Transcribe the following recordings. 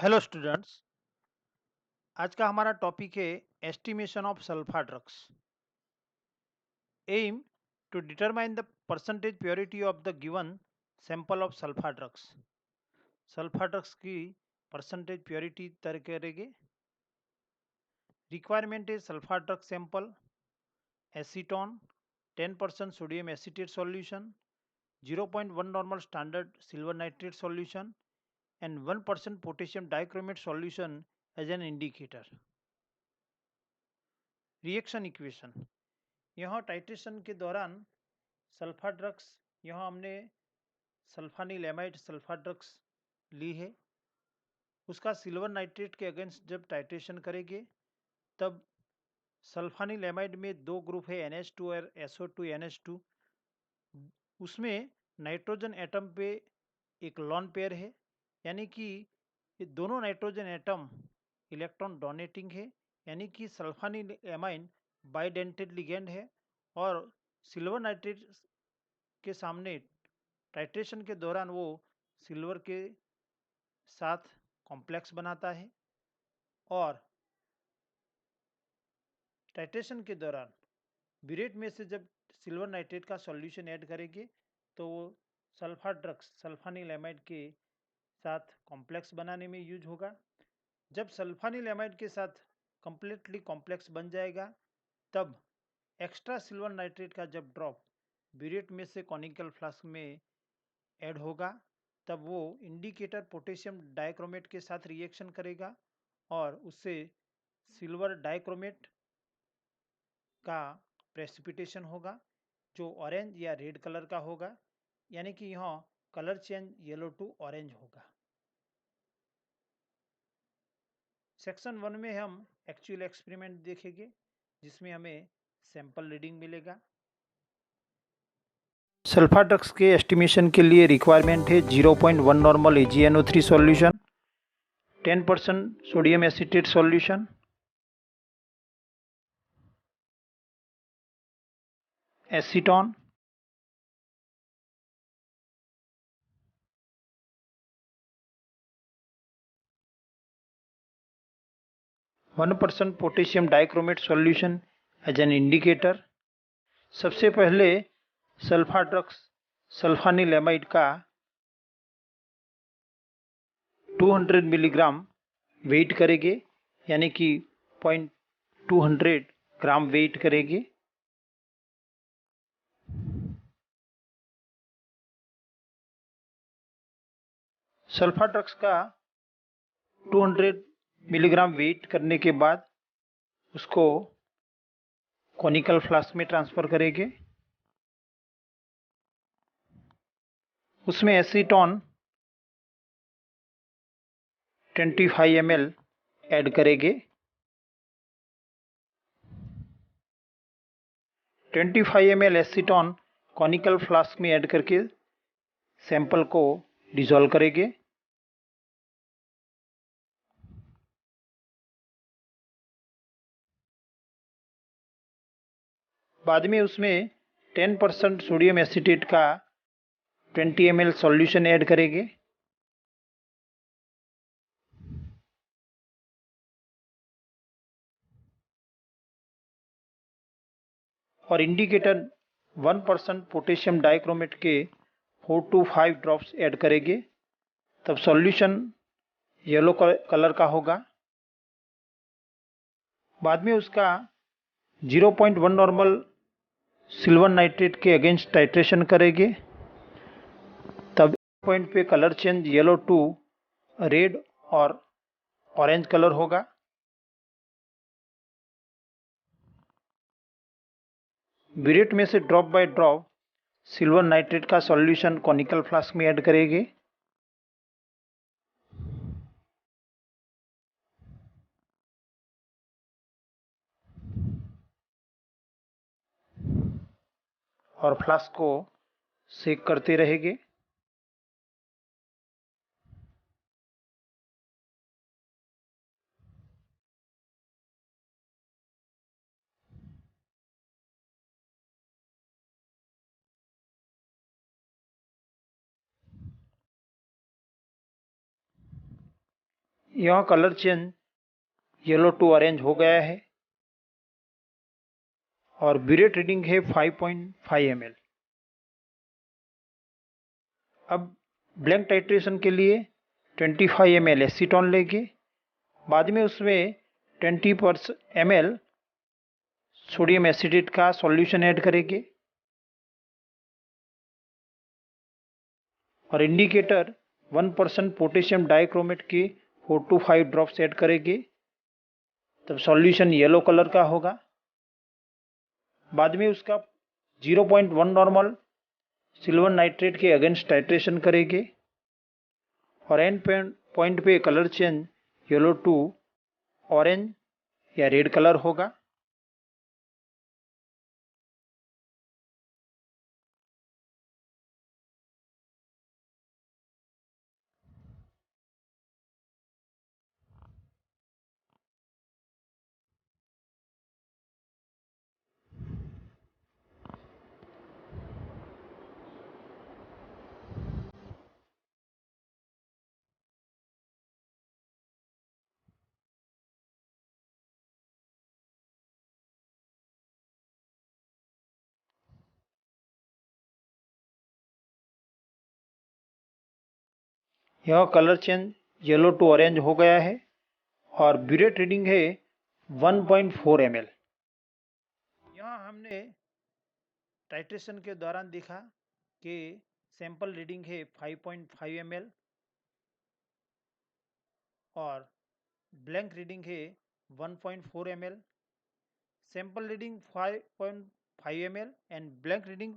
Hello students. आज का हमारा टॉपिक है estimation of sulpha drugs. Aim to determine the percentage purity of the given sample of sulpha drugs. Sulpha drugs की percentage purity तय करेंगे। Requirement है sulpha drug sample, acetone 10% sodium acetate solution, 0.1 normal standard silver nitrate solution and 1% potassium dichromate solution as an indicator. Reaction equation, यहाँ titration के दौरान sulfa drugs, यहाँ हमने सल्फानिलएमाइड sulfa drugs ली है, उसका सिल्वर नाइट्रेट के अगेंस्ट जब टाइट्रेशन करेंगे तब सल्फानिलएमाइड में दो ग्रुप है NH2 और SO2 NH2, उसमें नाइट्रोजन एटम पे एक लॉन पेयर है, यानी कि ये दोनों नाइट्रोजन एटम इलेक्ट्रॉन डोनेटिंग है, यानी कि सल्फानिलएमाइन बाइडेंटेड लिगेंड है और सिल्वर नाइट्रेट के सामने टाइट्रेशन के दौरान वो सिल्वर के साथ कॉम्प्लेक्स बनाता है और टाइट्रेशन के दौरान ब्यूरेट में से जब सिल्वर नाइट्रेट का सॉल्यूशन ऐड करेंगे तो वो सल्फा ड्रग्स सल्फानिलएमाइड के साथ कॉम्प्लेक्स बनाने में यूज होगा। जब सल्फानिलएमाइड के साथ कंप्लीटली कॉम्प्लेक्स बन जाएगा तब एक्स्ट्रा सिल्वर नाइट्रेट का जब ड्रॉप ब्यूरेट में से कॉनिकल फ्लास्क में ऐड होगा तब वो इंडिकेटर पोटेशियम डाइक्रोमेट के साथ रिएक्शन करेगा और उससे सिल्वर डाइक्रोमेट का प्रेसिपिटेशन होगा जो ऑरेंज या रेड कलर का होगा, यानी कि यहाँ colour change yellow to orange होगा। सेक्शन 1 में हम एक्चुअल एक्सपेरिमेंट देखेंगे जिसमें हमें सैंपल रीडिंग मिलेगा। सल्फा ड्रग्स के एस्टिमेशन के लिए रिक्वायरमेंट है 0.1 normal AgNO3 solution, 10% sodium acetate solution, acetone, one percent potassium dichromate solution as an indicator. सबसे पहले सल्फा ड्रग्स सल्फानिलएमाइड का 200 मिलीग्राम वेट करेंगे, यानी कि 0.200 ग्राम वेट करेंगे। सल्फा ड्रग्स का 200 मिलीग्राम वेट करने के बाद उसको कॉनिकल फ्लास्क में ट्रांसफर करेंगे। उसमें एसीटोन 25 ml ऐड करेंगे। 25 ml एसीटोन कॉनिकल फ्लास्क में ऐड करके सैंपल को डिसॉल्व करेंगे। बाद में उसमें 10% सोडियम एसीटेट का 20 ml सॉल्यूशन ऐड करेंगे। और इंडिकेटर 1% पोटेशियम डाइक्रोमेट के 4 to 5 ड्रॉप्स ऐड करेंगे, तब सॉल्यूशन येलो कलर का होगा। बाद में उसका 0.1 नॉर्मल सिल्वर नाइट्रेट के अगेंस्ट टाइट्रेशन करेंगे, तब पॉइंट पे colour change yellow to red और ऑरेंज कलर होगा। ब्यूरेट में से drop by drop silver nitrate का सॉल्यूशन कॉनिकल फ्लास्क में ऐड करेंगे। और फ्लास्क को सेक करते रहेंगे। यह colour change yellow to orange हो गया है और ब्यूरेट रीडिंग है 5.5 ml। अब ब्लैंक टाइट्रेशन के लिए 25 ml एसीटोन लेंगे, बाद में उसमें 20 ml सोडियम एसिडेट का सॉल्यूशन ऐड करेंगे और इंडिकेटर 1% पोटेशियम डाइक्रोमेट के 4 to 5 ड्रॉप्स ऐड करेंगे, तब सॉल्यूशन येलो कलर का होगा। बाद में उसका 0.1 नॉर्मल सिल्वर नाइट्रेट के अगेंस्ट टाइट्रेशन करेंगे और एंड पॉइंट पे colour change yellow to orange या रेड कलर होगा। यह colour change yellow to orange हो गया है और ब्यूरेट रीडिंग है 1.4 ml। यहाँ हमने टाइट्रेशन के दौरान देखा कि सैंपल रीडिंग है 5.5 ml और ब्लैंक रीडिंग है 1.4 ml। Sample reading 5.5 ml and blank reading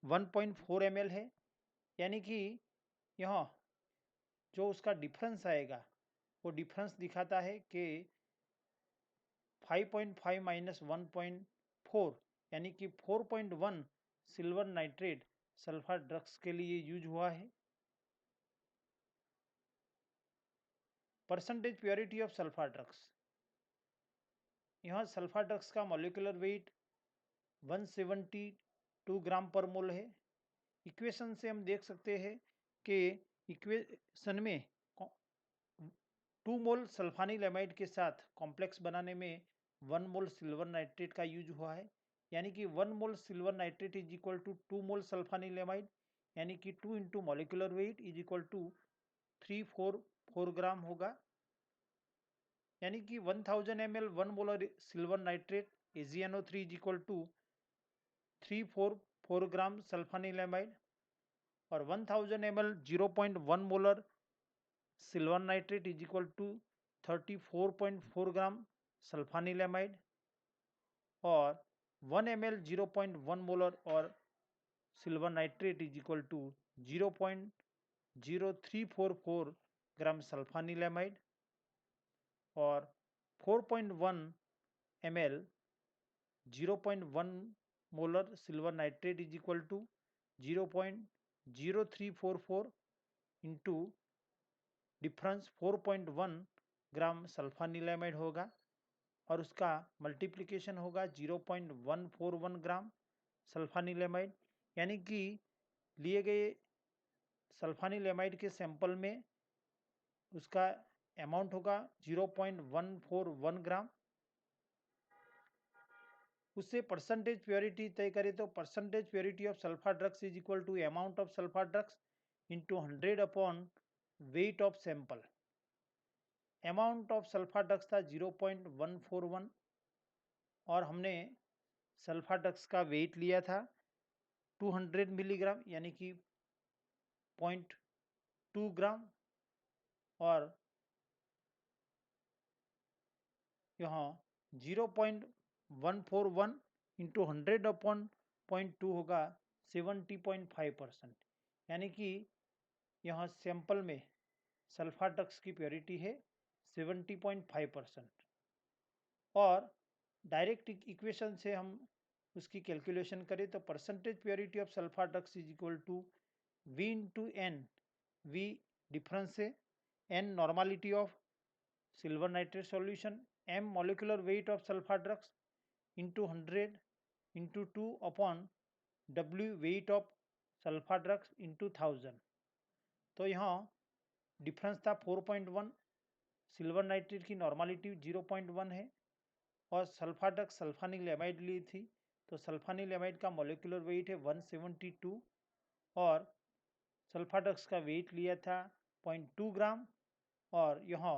1.4 ml है, यानी कि यहाँ जो उसका डिफरेंस आएगा वो डिफरेंस दिखाता है कि 5.5 माइनस 1.4 यानी कि 4.1 सिल्वर नाइट्रेट सल्फर ड्रग्स के लिए यूज हुआ है। Percentage purity of sulphur drugs, यहाँ सल्फर ड्रग्स का मॉलिक्यूलर वेट 172 ग्राम पर मोल है। इक्वेशन से हम देख सकते हैं कि इक्वेशन में 2 मोल सल्फानिलएमाइड के साथ कॉम्प्लेक्स बनाने में 1 मोल सिल्वर नाइट्रेट का यूज हुआ है, यानी कि 1 mole silver nitrate is equal to 2 mole sulphanilamide, यानी कि 2 into molecular weight is equal to 344 gram होगा, यानी कि 1000 ml 1 molar silver nitrate AgNO3 is equal to 344 gram sulphanilamide और 1000 ml 0.1 molar silver nitrate is equal to 34.4 gram sulphanilamide और 1 ml 0.1 molar और silver nitrate is equal to 0.0344 gram sulphanilamide और 4.1 ml 0.1 molar silver nitrate is equal to 0.0344 into difference 4.1 gram sulphanilamide होगा और उसका multiplication होगा 0.141 ग्राम सल्फानिलएमाइड, यानी कि लिए गए सल्फानिलएमाइड के सैंपल में उसका अमाउंट होगा 0.141 ग्राम। उससे परसेंटेज प्योरिटी तय करें तो percentage purity of sulphur drugs is equal to amount of sulphur drugs into 100 upon weight of sample. Amount of sulphur drugs था 0.141 और हमने सल्फर ड्रग्स का वेट लिया था 200 मिलीग्राम यानी कि 0.2 ग्राम और यहाँ 0.141 इंटू 100 अपॉन 0.2 होगा 70.5%, यानी कि यहाँ सैंपल में सल्फर ड्रग्स की प्योरिटी है 70.5%। और डायरेक्ट इक्वेशन से हम उसकी कैलकुलेशन करें तो percentage purity of sulphur drugs is equal to V into N. V difference है, N normality of silver nitrate solution, M molecular weight of sulfur drugs into 100 into 2 upon W weight of sulfur drugs into 1000। तो यहाँ difference था 4.1 silver nitrate की normality 0.1 है और सल्फाड्रग्स सल्फानिल amide ली थी, तो सल्फानिल amide का मॉलिक्यूलर वेट है 172 और सल्फाड्रग्स का वेट लिया था 0.2 ग्राम और यहाँ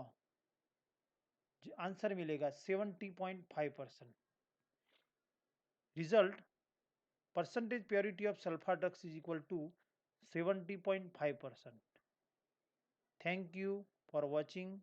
आंसर मिलेगा 70.5%। Result percentage purity of sulfur drugs is equal to 70.5%. Thank you for watching.